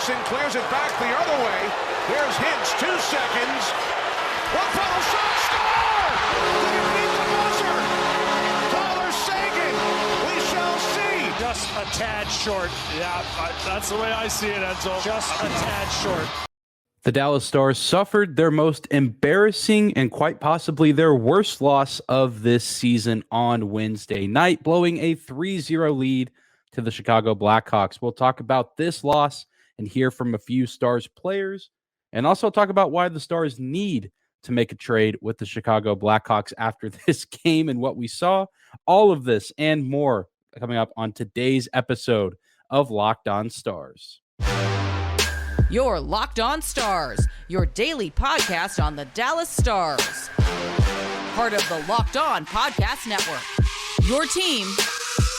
Robertson clears it back the other way. Here's Hitch, 2 seconds. One final shot, score! Did it beat the buzzer? Tyler Seguin, we shall see. Just a tad short. Yeah, that's the way I see it, Edsel. Just a tad short. The Dallas Stars suffered their most embarrassing and quite possibly their worst loss of this season on Wednesday night, blowing a 3-0 lead to the Chicago Blackhawks. We'll talk about this loss and hear from a few Stars players, and also talk about why the Stars need to make a trade with the Chicago Blackhawks after this game and what we saw. All of this and more coming up on today's episode of Locked On Stars. Your Locked On Stars, your daily podcast on the Dallas Stars. Part of the Locked On Podcast Network. Your team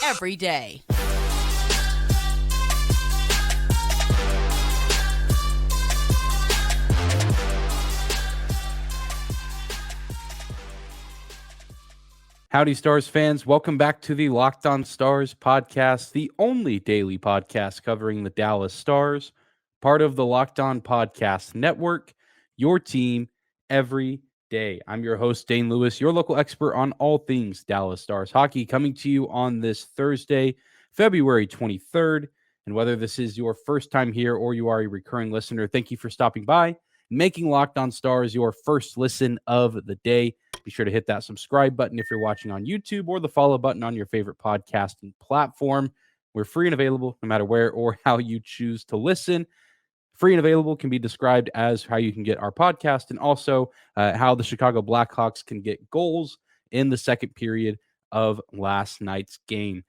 every day. Howdy, Stars fans. Welcome back to the Locked On Stars podcast, the only daily podcast covering the Dallas Stars, part of the Locked On Podcast Network, your team every day. I'm your host, Dane Lewis, your local expert on all things Dallas Stars hockey, coming to you on this Thursday, February 23rd. And whether this is your first time here or you are a recurring listener, thank you for stopping by, making Locked On Stars your first listen of the day. Be sure to hit that subscribe button if you're watching on YouTube, or the follow button on your favorite podcasting platform. We're free and available no matter where or how you choose to listen. Free and available can be described as how you can get our podcast, and also how the Chicago Blackhawks can get goals in the second period of last night's game.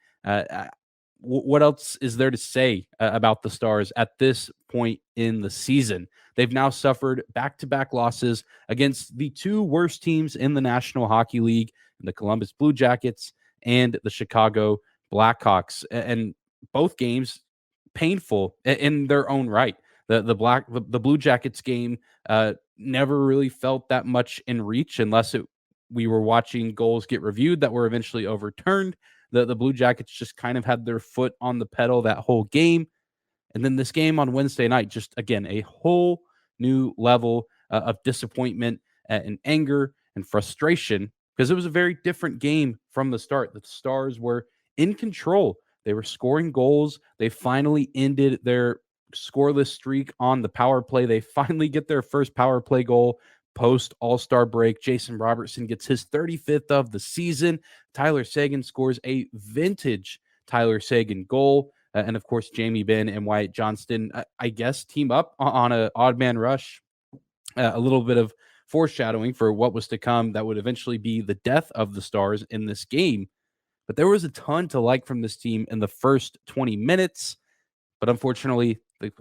What else is there to say about the Stars at this point in the season? They've now suffered back-to-back losses against the two worst teams in the National Hockey League, the Columbus Blue Jackets and the Chicago Blackhawks. And both games painful in their own right. The Blue Jackets game never really felt that much in reach unless we were watching goals get reviewed that were eventually overturned. The Blue Jackets just kind of had their foot on the pedal that whole game. And then this game on Wednesday night, just again, a whole new level of disappointment and anger and frustration, because it was a very different game from the start. The Stars were in control. They were scoring goals. They finally ended their scoreless streak on the power play. They finally get their first power play goal post All-Star break. Jason Robertson gets his 35th of the season. Tyler Seguin scores a vintage Tyler Seguin goal. And of course, Jamie Benn and Wyatt Johnston, I guess, team up on an odd man rush. A little bit of foreshadowing for what was to come that would eventually be the death of the Stars in this game. But there was a ton to like from this team in the first 20 minutes. But unfortunately, the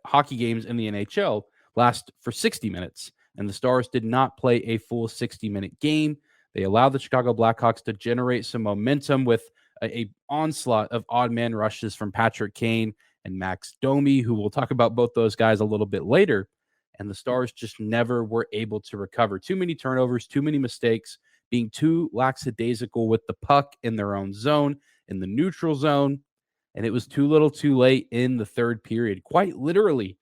hockey games in the NHL last for 60 minutes, and the Stars did not play a full 60-minute game. They allowed the Chicago Blackhawks to generate some momentum with a onslaught of odd man rushes from Patrick Kane and Max Domi, who we'll talk about both those guys a little bit later. And the Stars just never were able to recover. Too many turnovers, too many mistakes, being too lackadaisical with the puck in their own zone, in the neutral zone. And it was too little too late in the third period. Quite literally,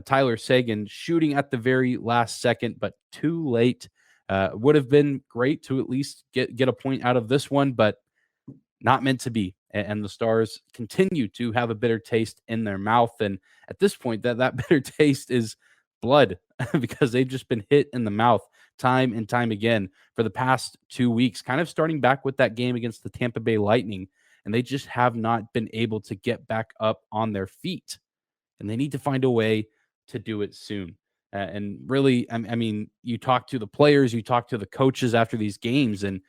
Tyler Seguin shooting at the very last second, but too late. Would have been great to at least get a point out of this one, but not meant to be. And the Stars continue to have a bitter taste in their mouth. And at this point, that bitter taste is blood, because they've just been hit in the mouth time and time again for the past 2 weeks, kind of starting back with that game against the Tampa Bay Lightning. And they just have not been able to get back up on their feet. And they need to find a way to do it soon. And really, I mean, you talk to the players, you talk to the coaches after these games, and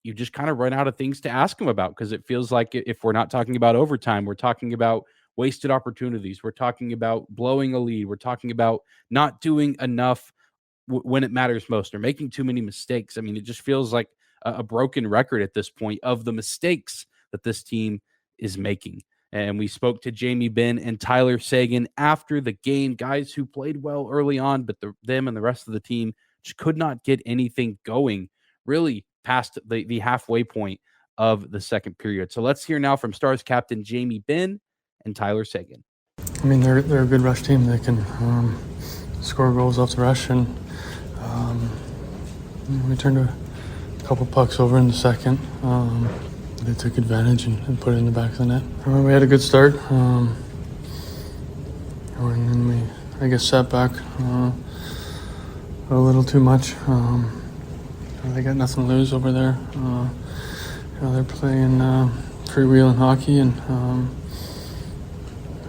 you just kind of run out of things to ask them about, because it feels like if we're not talking about overtime, we're talking about wasted opportunities. We're talking about blowing a lead. We're talking about not doing enough when it matters most, or making too many mistakes. I mean, it just feels like a broken record at this point of the mistakes that this team is making. And we spoke to Jamie Benn and Tyler Seguin after the game, guys who played well early on, but them and the rest of the team just could not get anything going really past the halfway point of the second period. So let's hear now from Stars captain Jamie Benn and Tyler Seguin. I mean, they're a good rush team. They can score goals off the rush, and we turned a couple pucks over in the second. They took advantage and put it in the back of the net. We had a good start, and then we, I guess, sat back a little too much. They got nothing to lose over there. They're playing freewheeling hockey, and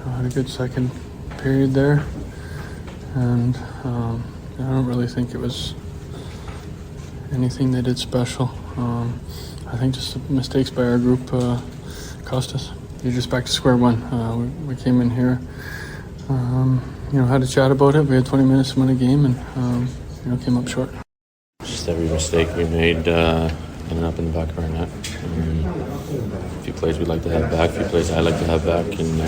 had a good second period there. And I don't really think it was anything they did special. I think just the mistakes by our group cost us. You're just back to square one. We came in here, had a chat about it. We had 20 minutes to win a game, and came up short. Just every mistake we made ended up in the back of our net. A few plays we'd like to have back, a few plays I'd like to have back, and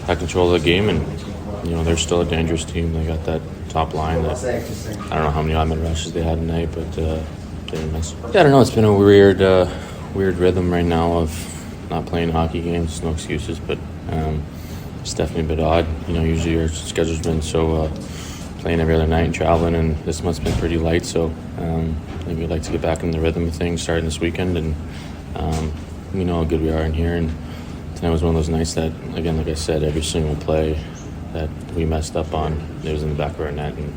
had control of the game. And they're still a dangerous team. They got that top line that I don't know how many odd-man rushes they had tonight, but they didn't miss. Yeah, I don't know. It's been a weird rhythm right now of not playing hockey games. No excuses, but it's definitely a bit odd. Usually our schedule's been so playing every other night and traveling, and this month's been pretty light. So I think we'd like to get back in the rhythm of things starting this weekend, and we know how good we are in here. And tonight was one of those nights that, again, like I said, every single play that we messed up on, it was in the back of our net. And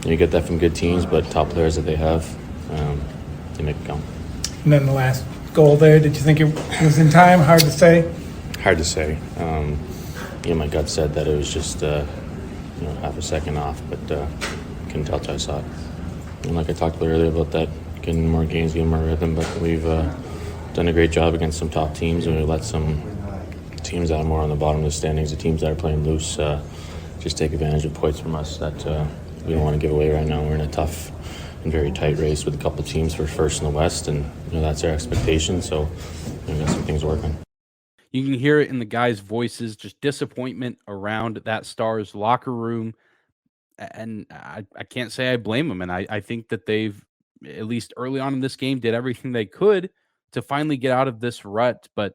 you get that from good teams, but top players that they have, they make it count. And then the last goal there, did you think it was in time? Hard to say? Hard to say. My gut said that it was just half a second off, but couldn't tell till I saw it. And like I talked about earlier about that, getting more games, getting more rhythm, but we've done a great job against some top teams, and we let some teams that are more on the bottom of the standings, the teams that are playing loose, just take advantage of points from us that we don't want to give away right now. We're in a tough and very tight race with a couple teams for first in the West, and that's our expectation. So we got some things working. You can hear it in the guys' voices, just disappointment around that Stars locker room. And I can't say I blame them. And I think that they've, at least early on in this game, did everything they could to finally get out of this rut. But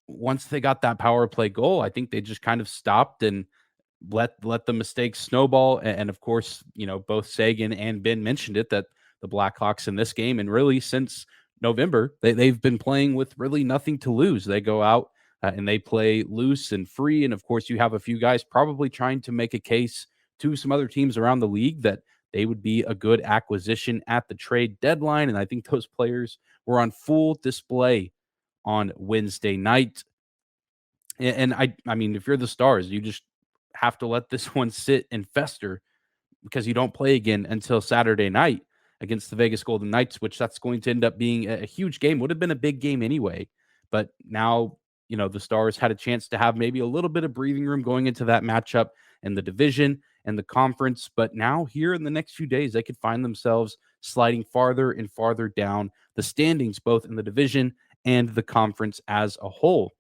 once they got that power play goal, I think they just kind of stopped and let the mistakes snowball. And of course, both Seguin and Ben mentioned it, that the Blackhawks in this game, and really since November, they've been playing with really nothing to lose. They go out and they play loose and free. And of course, you have a few guys probably trying to make a case to some other teams around the league that they would be a good acquisition at the trade deadline. And I think those players were on full display on Wednesday night. And I mean, if you're the Stars, you just have to let this one sit and fester, because you don't play again until Saturday night against the Vegas Golden Knights, which that's going to end up being a huge game. Would have been a big game anyway. But now, the Stars had a chance to have maybe a little bit of breathing room going into that matchup in the division and the conference. But now here in the next few days, they could find themselves sliding farther and farther down the standings, both in the division and the conference as a whole.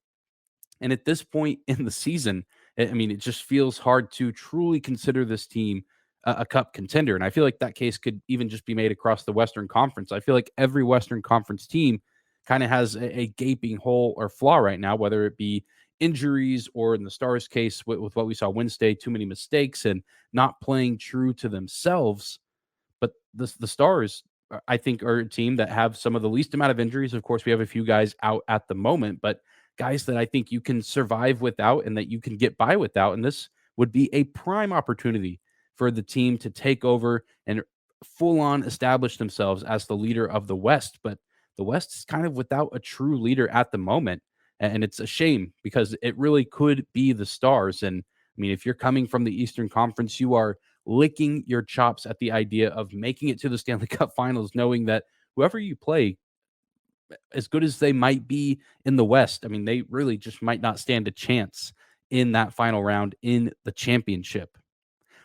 And at this point in the season, I mean, it just feels hard to truly consider this team a cup contender. And I feel like that case could even just be made across the Western Conference. I feel like every Western Conference team kind of has a gaping hole or flaw right now, whether it be injuries or, in the Stars case, with what we saw Wednesday, too many mistakes and not playing true to themselves. But the Stars, I think, are a team that have some of the least amount of injuries. Of course, we have a few guys out at the moment, but guys that I think you can survive without and that you can get by without. And this would be a prime opportunity for the team to take over and full on establish themselves as the leader of the West. But the West is kind of without a true leader at the moment. And it's a shame, because it really could be the Stars. And I mean, if you're coming from the Eastern Conference, you are licking your chops at the idea of making it to the Stanley Cup Finals, knowing that whoever you play, as good as they might be in the West, I mean, they really just might not stand a chance in that final round in the championship.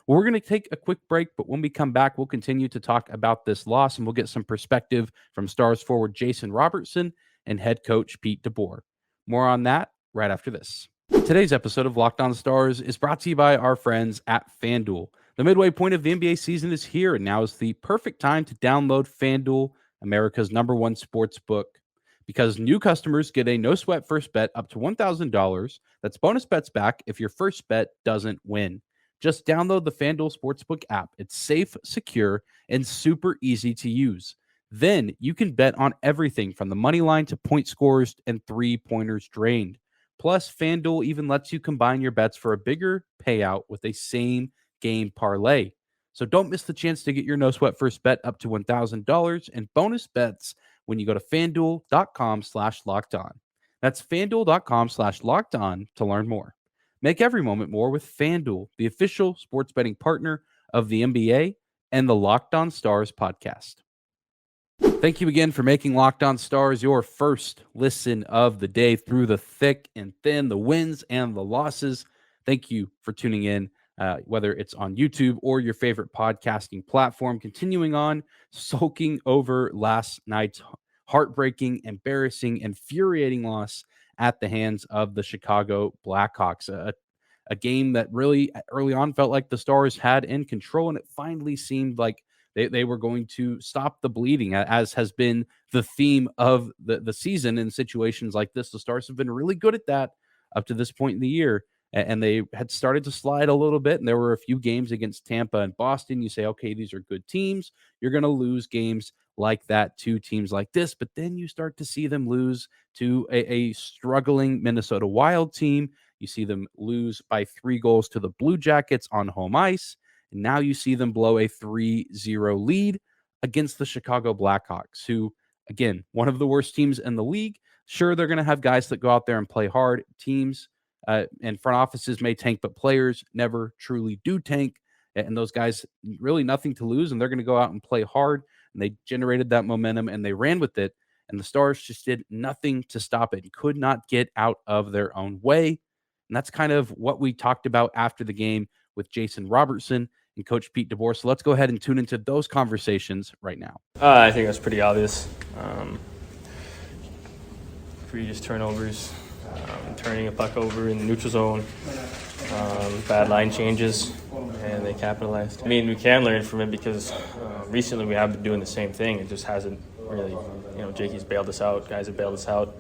Well, we're going to take a quick break, but when we come back, we'll continue to talk about this loss, and we'll get some perspective from Stars forward Jason Robertson and head coach Pete DeBoer. More on that right after this. Today's episode of Locked On Stars is brought to you by our friends at FanDuel. The midway point of the NBA season is here, and now is the perfect time to download FanDuel, America's #1 sports book. because new customers get a no-sweat first bet up to $1,000. That's bonus bets back if your first bet doesn't win. Just download the FanDuel Sportsbook app. It's safe, secure, and super easy to use. Then you can bet on everything from the money line to point scores and three-pointers drained. Plus, FanDuel even lets you combine your bets for a bigger payout with a same-game parlay. So don't miss the chance to get your no-sweat first bet up to $1,000 and bonus bets when you go to FanDuel.com/lockedon. That's FanDuel.com/lockedon to learn more. Make every moment more with FanDuel, the official sports betting partner of the NBA and the Locked On Stars podcast. Thank you again for making Locked On Stars your first listen of the day through the thick and thin, the wins and the losses. Thank you for tuning in, whether it's on YouTube or your favorite podcasting platform. Continuing on, soaking over last night's heartbreaking, embarrassing, infuriating loss at the hands of the Chicago Blackhawks. A game that really early on felt like the Stars had in control, and it finally seemed like they were going to stop the bleeding, as has been the theme of the season in situations like this. The Stars have been really good at that up to this point in the year, and they had started to slide a little bit, and there were a few games against Tampa and Boston. You say, okay, these are good teams. You're going to lose games like that to teams like this, but then you start to see them lose to a struggling Minnesota Wild team. You see them lose by 3 goals to the Blue Jackets on home ice. And now you see them blow a 3-0 lead against the Chicago Blackhawks, who, again, one of the worst teams in the league. Sure, they're going to have guys that go out there and play hard. Teams and front offices may tank, but players never truly do tank. And those guys, really nothing to lose, and they're going to go out and play hard. And they generated that momentum, and they ran with it. And the Stars just did nothing to stop it and could not get out of their own way. And that's kind of what we talked about after the game with Jason Robertson and Coach Pete DeBoer. So let's go ahead and tune into those conversations right now. I think that's pretty obvious. Previous turnovers, turning a puck over in the neutral zone, bad line changes, and they capitalized. I mean, we can learn from it because recently we have been doing the same thing. It just hasn't really, Jakey's bailed us out, guys have bailed us out.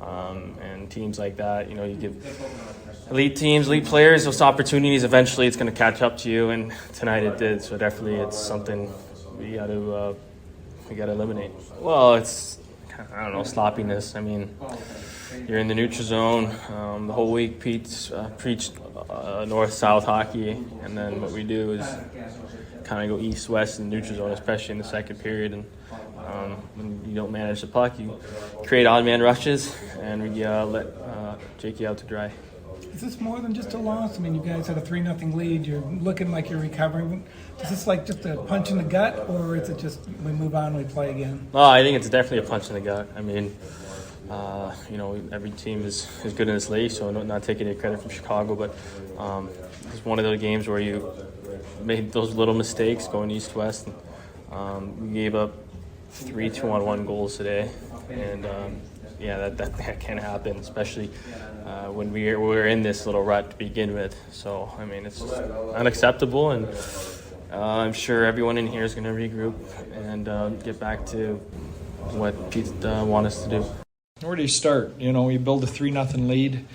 And teams like that, you give elite teams, elite players those opportunities. Eventually, it's going to catch up to you, and tonight it did. So definitely, it's something we got to eliminate. Well, it's sloppiness. I mean, you're in the neutral zone the whole week. Pete's preached north-south hockey, and then what we do is kind of go east-west in the neutral zone, especially in the second period. And when you don't manage the puck, you create odd man rushes, and we let Jakey out to dry. Is this more than just a loss? I mean, you guys had a 3-0 lead. You're looking like you're recovering. Is this like just a punch in the gut, or is it just we move on, we play again? Oh, I think it's definitely a punch in the gut. I mean, every team is good in this league, so not taking any credit from Chicago, but it's one of those games where you made those little mistakes going east-west. We gave up 3 2-on-1 goals today, and that can happen, especially when we're in this little rut to begin with. So I mean, it's unacceptable, and I'm sure everyone in here is going to regroup and get back to what Pete wants us to do. Where do you start? You build a 3-0 lead.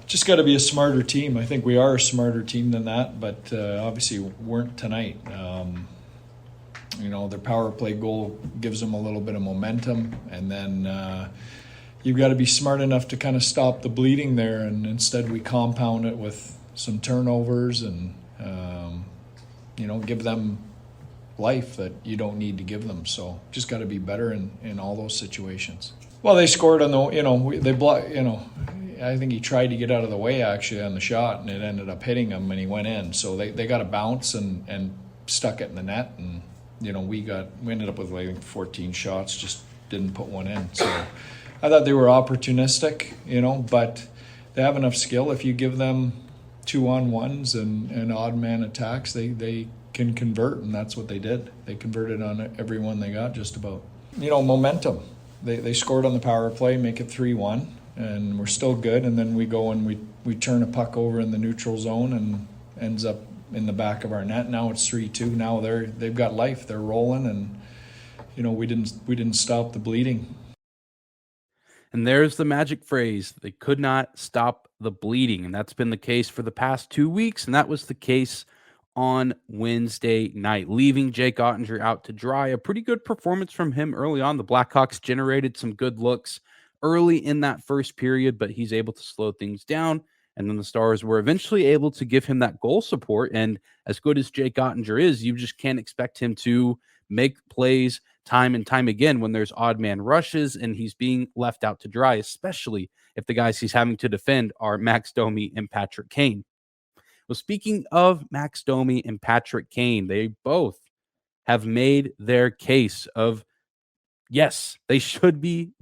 Just got to be a smarter team. I think we are a smarter team than that, but obviously weren't tonight. Their power play goal gives them a little bit of momentum, and then you've got to be smart enough to kind of stop the bleeding there, and instead we compound it with some turnovers and, give them life that you don't need to give them. So just got to be better in all those situations. Well, they scored on the, they blocked, I think he tried to get out of the way actually on the shot, and it ended up hitting him, and he went in. So they got a bounce and stuck it in the net, and we ended up with like 14 shots, just didn't put one in. So I thought they were opportunistic, but they have enough skill. If you give them 2-on-1s and odd man attacks, they can convert, and that's what they did. They converted on every one they got, just about. Momentum. They scored on the power play, make it 3-1, and we're still good. And then we go and we turn a puck over in the neutral zone and ends up in the back of our net. Now it's 3-2. Now they've got life. They're rolling, and we didn't stop the bleeding. And there's the magic phrase. They could not stop the bleeding. And that's been the case for the past 2 weeks. And that was the case on Wednesday night, leaving Jake Ottinger out to dry. A pretty good performance from him early on. The Blackhawks generated some good looks early in that first period, but he's able to slow things down. And then the Stars were eventually able to give him that goal support. And as good as Jake Ottinger is, you just can't expect him to make plays time and time again when there's odd man rushes and he's being left out to dry, especially if the guys he's having to defend are Max Domi and Patrick Kane. Well, speaking of Max Domi and Patrick Kane, they both have made their case of, yes, they should be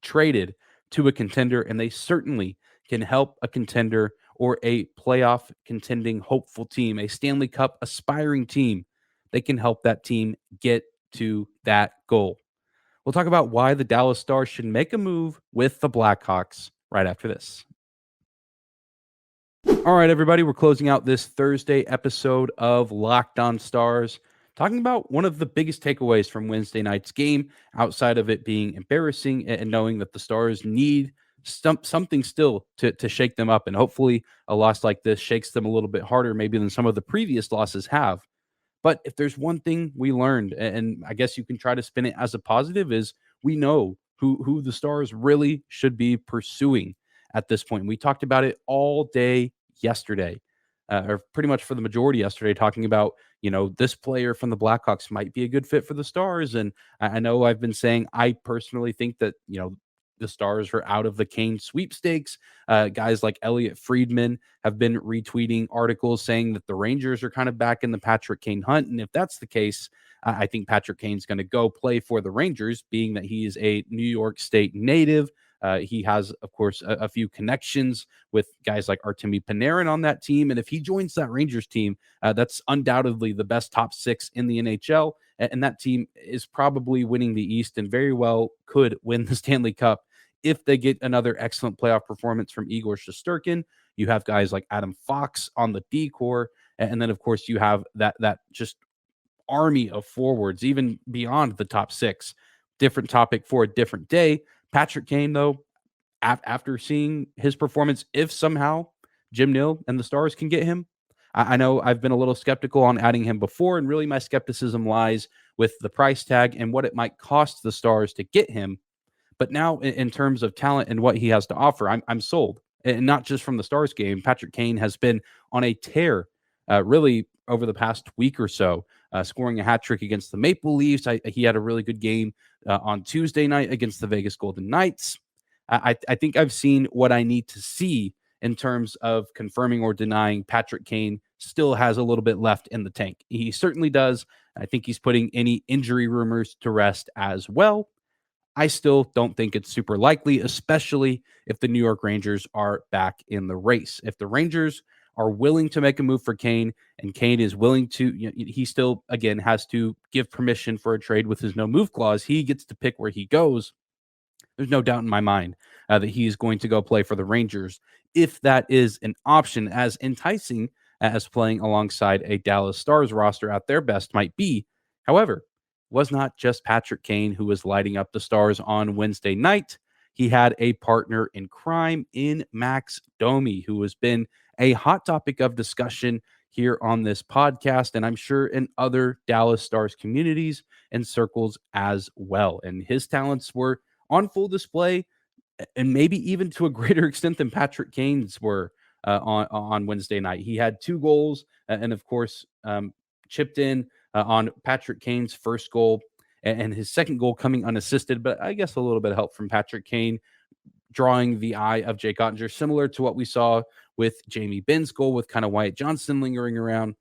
traded to a contender, and they certainly can help a contender or a playoff contending hopeful team, a Stanley Cup aspiring team. They can help that team get to that goal. We'll talk about why the Dallas Stars should make a move with the Blackhawks right after this. All right, everybody, we're closing out this Thursday episode of Locked On Stars, talking about one of the biggest takeaways from Wednesday night's game, outside of it being embarrassing and knowing that the Stars need something still to shake them up. And hopefully a loss like this shakes them a little bit harder maybe than some of the previous losses have. But if there's one thing we learned, and I guess you can try to spin it as a positive, is we know who the Stars really should be pursuing at this point. We talked about it all day yesterday, or pretty much for the majority yesterday, talking about, this player from the Blackhawks might be a good fit for the Stars. And I know I've been saying I personally think that, the Stars are out of the Kane sweepstakes. Guys like Elliot Friedman have been retweeting articles saying that the Rangers are kind of back in the Patrick Kane hunt. And if that's the case, I think Patrick Kane's going to go play for the Rangers, being that he is a New York State native. He has, of course, a few connections with guys like Artemi Panarin on that team. And if he joins that Rangers team, that's undoubtedly the best top six in the NHL. And that team is probably winning the East and very well could win the Stanley Cup if they get another excellent playoff performance from Igor Shesterkin. You have guys like Adam Fox on the D-core. And then, of course, you have that just army of forwards, even beyond the top six. Different topic for a different day. Patrick Kane, though, after seeing his performance, if somehow Jim Nill and the Stars can get him, I know I've been a little skeptical on adding him before, and really my skepticism lies with the price tag and what it might cost the Stars to get him. But now, in terms of talent and what he has to offer, I'm sold. And not just from the Stars game. Patrick Kane has been on a tear, really, over the past week or so, scoring a hat trick against the Maple Leafs. He had a really good game on Tuesday night against the Vegas Golden Knights. I think I've seen what I need to see in terms of confirming or denying Patrick Kane still has a little bit left in the tank. He certainly does. I think he's putting any injury rumors to rest as well. I still don't think it's super likely, especially if the New York Rangers are back in the race. If the Rangers are willing to make a move for Kane, and Kane is willing to, he still, again, has to give permission for a trade with his no move clause. He gets to pick where he goes. There's no doubt in my mind that he's going to go play for the Rangers if that is an option, as enticing as playing alongside a Dallas Stars roster at their best might be. However, was not just Patrick Kane who was lighting up the Stars on Wednesday night. He had a partner in crime in Max Domi, who has been a hot topic of discussion here on this podcast, and I'm sure in other Dallas Stars communities and circles as well. And his talents were on full display, and maybe even to a greater extent than Patrick Kane's were on Wednesday night. He had 2 goals, and of course, chipped in on Patrick Kane's first goal, and his second goal coming unassisted, but I guess a little bit of help from Patrick Kane, drawing the eye of Jake Ottinger, similar to what we saw with Jamie Benn's goal with kind of Wyatt Johnston lingering around.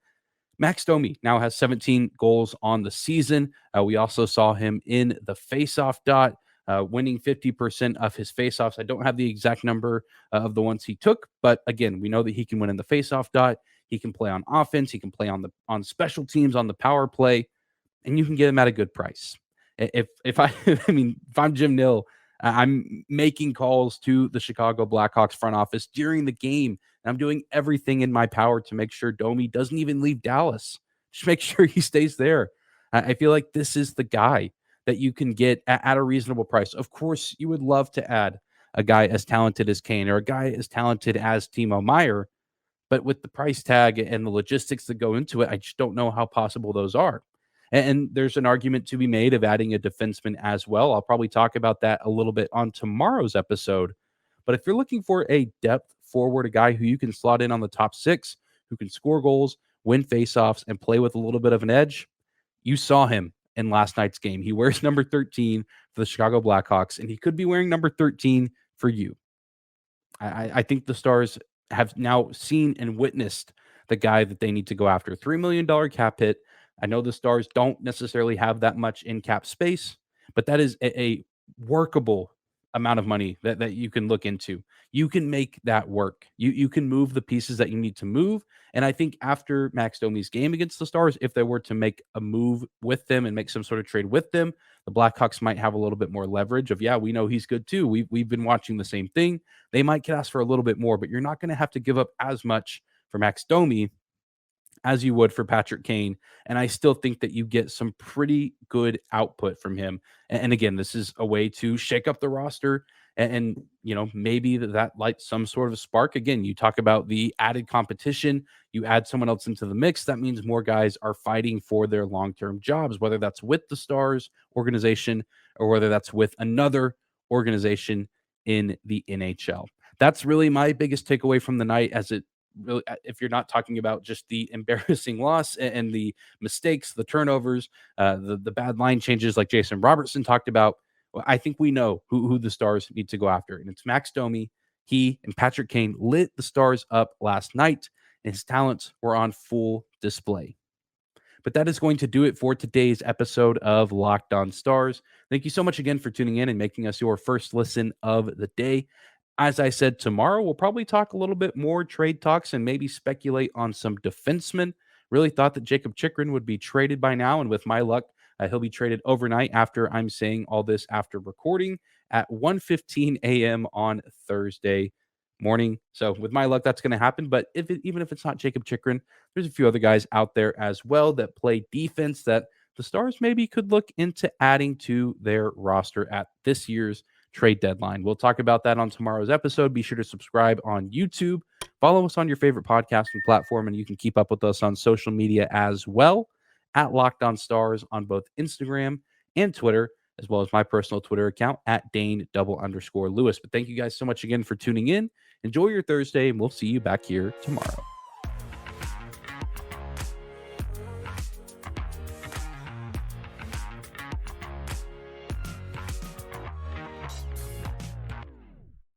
Max Domi now has 17 goals on the season. We also saw him in the faceoff dot, winning 50% of his faceoffs. I don't have the exact number of the ones he took, but again, we know that he can win in the faceoff dot. He can play on offense. He can play on special teams, on the power play, and you can get him at a good price. If I'm Jim Nill, I'm making calls to the Chicago Blackhawks front office during the game, and I'm doing everything in my power to make sure Domi doesn't even leave Dallas. Just make sure he stays there. I feel like this is the guy that you can get at a reasonable price. Of course, you would love to add a guy as talented as Kane or a guy as talented as Timo Meyer. But with the price tag and the logistics that go into it, I just don't know how possible those are. And there's an argument to be made of adding a defenseman as well. I'll probably talk about that a little bit on tomorrow's episode. But if you're looking for a depth forward, a guy who you can slot in on the top six, who can score goals, win faceoffs, and play with a little bit of an edge, you saw him in last night's game. He wears number 13 for the Chicago Blackhawks, and he could be wearing number 13 for you. I think the Stars have now seen and witnessed the guy that they need to go after. $3 million cap hit. I know the Stars don't necessarily have that much in cap space, but that is a workable amount of money that you can look into. You can make that work. You can move the pieces that you need to move. And I think after Max Domi's game against the Stars, if they were to make a move with them and make some sort of trade with them, the Blackhawks might have a little bit more leverage of, yeah, we know he's good too. We've been watching the same thing. They might ask for a little bit more, but you're not going to have to give up as much for Max Domi as you would for Patrick Kane. And I still think that you get some pretty good output from him. And again, this is a way to shake up the roster and you know, maybe that lights some sort of a spark. Again, you talk about the added competition, you add someone else into the mix. That means more guys are fighting for their long-term jobs, whether that's with the Stars organization or whether that's with another organization in the NHL. That's really my biggest takeaway from the night, as it really, if you're not talking about just the embarrassing loss and the mistakes, the turnovers, the bad line changes like Jason Robertson talked about. Well, I think we know who the Stars need to go after, and it's Max Domi. He and Patrick Kane lit the Stars up last night, and his talents were on full display. But that is going to do it for today's episode of Locked On Stars. Thank you so much again for tuning in and making us your first listen of the day. As I said, tomorrow we'll probably talk a little bit more trade talks and maybe speculate on some defensemen. Really thought that Jacob Chychrun would be traded by now, and with my luck, he'll be traded overnight after I'm saying all this after recording at 1:15 a.m. on Thursday morning. So with my luck, that's going to happen. But even if it's not Jacob Chychrun, there's a few other guys out there as well that play defense that the Stars maybe could look into adding to their roster at this year's trade deadline. We'll talk about that on tomorrow's episode. Be sure to subscribe on YouTube. Follow us on your favorite podcasting platform, and you can keep up with us on social media as well at Locked On Stars on both Instagram and Twitter, as well as my personal Twitter account at Dane_Lewis. But thank you guys so much again for tuning in. Enjoy your Thursday, and we'll see you back here tomorrow.